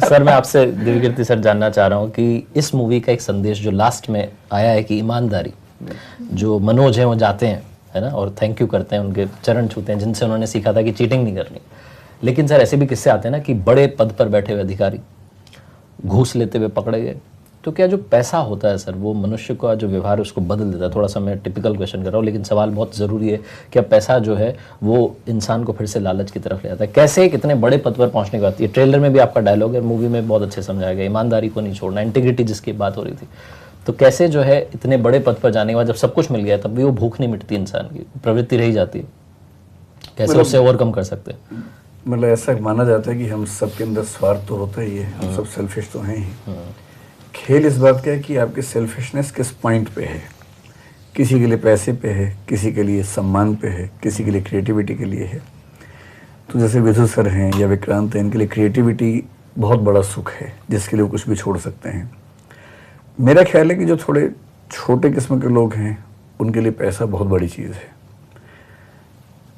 Sir मैं आपसे Divyakirti sir जानना चाह रहा हूँ कि इस मूवी का एक संदेश जो लास्ट में आया है कि ईमानदारी, जो मनोज है वो जाते हैं, है ना, और थैंक यू करते हैं, उनके चरण छूते हैं जिनसे उन्होंने सीखा था कि चीटिंग नहीं करनी। लेकिन सर ऐसे भी किस्से आते हैं ना कि बड़े पद पर बैठे हुए अधिकारी घूस लेते हुए पकड़े गए। तो क्या जो पैसा होता है सर वो मनुष्य का जो व्यवहार है उसको बदल देता है? थोड़ा सा मैं टिपिकल क्वेश्चन कर रहा हूँ लेकिन सवाल बहुत ज़रूरी है कि अब पैसा जो है वो इंसान को फिर से लालच की तरफ ले जाता है। कैसे कितने बड़े पद पर पहुंचने की बात, ये ट्रेलर में भी आपका डायलॉग है, मूवी में बहुत अच्छे समझाया गया, ईमानदारी को नहीं छोड़ना, इंटीग्रिटी जिसकी बात हो रही थी। तो कैसे जो है इतने बड़े पद पर जाने के बाद जब सब कुछ मिल गया तब भी वो भूख नहीं मिटती, इंसान की प्रवृत्ति रही जाती है, कैसे उससे ओवरकम कर सकते हैं? मतलब ऐसा माना जाता है कि हम सबके अंदर स्वार्थ तो होता ही है, हम सब सेल्फिश तो हैं ही। खेल इस बात का है कि आपकी सेल्फिशनेस किस पॉइंट पे है। किसी के लिए पैसे पे है, किसी के लिए सम्मान पे है, किसी के लिए क्रिएटिविटी के लिए है। तो जैसे विधु सर हैं या विक्रांत हैं, इनके लिए क्रिएटिविटी बहुत बड़ा सुख है जिसके लिए वो कुछ भी छोड़ सकते हैं। मेरा ख्याल है कि जो थोड़े छोटे किस्म के लोग हैं उनके लिए पैसा बहुत बड़ी चीज़ है।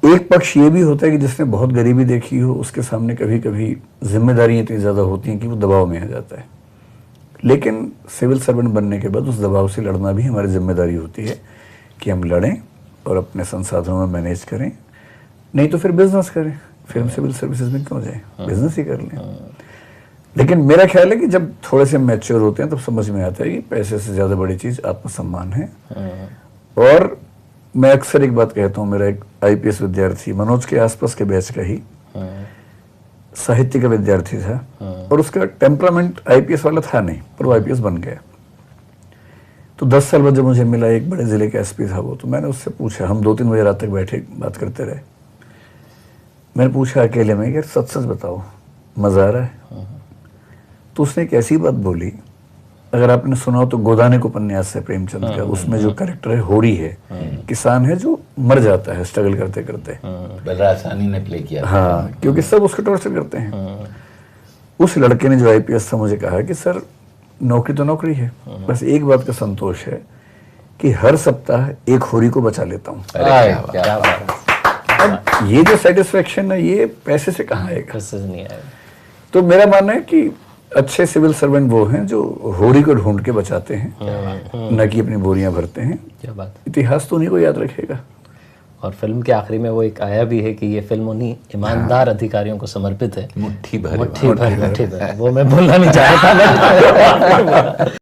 एक पक्ष ये भी होता है कि जिसने बहुत गरीबी देखी हो उसके सामने कभी कभी जिम्मेदारियाँ इतनी ज़्यादा होती हैं कि वो दबाव में आ जाता है। लेकिन सिविल सर्वेंट बनने के बाद उस दबाव से लड़ना भी हमारी जिम्मेदारी होती है कि हम लड़ें और अपने संसाधनों में मैनेज करें, नहीं तो फिर बिजनेस करें। फिर हम सिविल सर्विसेज में क्यों जाएं, बिजनेस ही कर लें। लेकिन मेरा ख्याल है कि जब थोड़े से मैच्योर होते हैं तब समझ में आता है कि पैसे से ज़्यादा बड़ी चीज़ आत्मसम्मान है। और मैं अक्सर एक बात कहता हूँ, मेरा एक आईपीएस विद्यार्थी मनोज के आसपास के बैच का ही साहित्य का विद्यार्थी था और उसका टेम्परामेंट आईपीएस वाला था नहीं, पर वो आईपीएस बन गया। तो 10 साल बाद जब मुझे मिला, एक बड़े जिले का एसपी था वो, तो मैंने उससे पूछा, हम 2-3 बजे रात तक बैठे बात करते रहे। मैंने पूछा अकेले में, यार सच सच बताओ मजा आ रहा है? तो उसने एक ऐसी बात बोली, अगर आपने सुना हो तो गोदाने को उपन्यास है प्रेमचंद का, उसमें जो कैरेक्टर है होरी है, किसान है जो मर जाता है स्ट्रगल करते करते। बलराज साहनी ने प्ले किया। हाँ, क्योंकि सब उसको टॉर्चर करते हैं। उस लड़के ने जो आईपीएस था मुझे कहा कि सर नौकरी तो नौकरी है, बस एक बात का संतोष है कि हर सप्ताह एक होरी को बचा लेता हूँ। अब ये जो सेटिस्फेक्शन है ये पैसे से कहाँ आएगा? नहीं आएगा। तो मेरा मानना है कि अच्छे सिविल सर्वेंट वो हैं जो होरी को ढूंढ के बचाते हैं, न कि अपनी बोरियां भरते हैं। क्या बात। इतिहास तो उन्हीं को याद रखेगा। और फिल्म के आखिरी में वो एक आया भी है कि ये फिल्म उन्हीं ईमानदार अधिकारियों को समर्पित है। मुट्ठी भर, मुट्ठी भर, वो मैं बोलना नहीं चाहता।